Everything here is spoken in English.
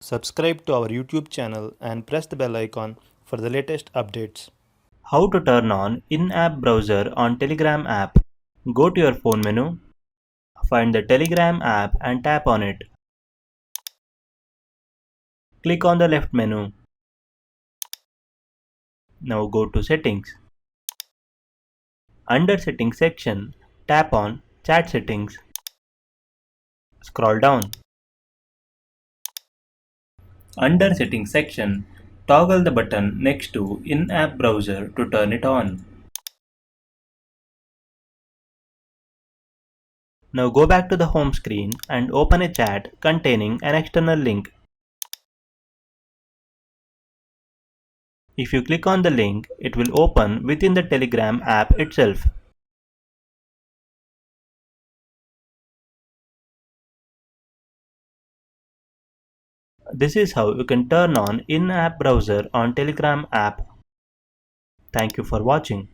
Subscribe to our YouTube channel and press the bell icon for the latest updates. How to turn on in-app browser on Telegram app. Go to your phone menu, find the Telegram app and tap on it. Click on the left menu. Now go to Settings. Under Settings section, tap on Chat Settings. Scroll down. Under Settings section, toggle the button next to in-app browser to turn it on. Now go back to the home screen and open a chat containing an external link. If you click on the link, it will open within the Telegram app itself. This is how you can turn on in-app browser on Telegram app. Thank you for watching.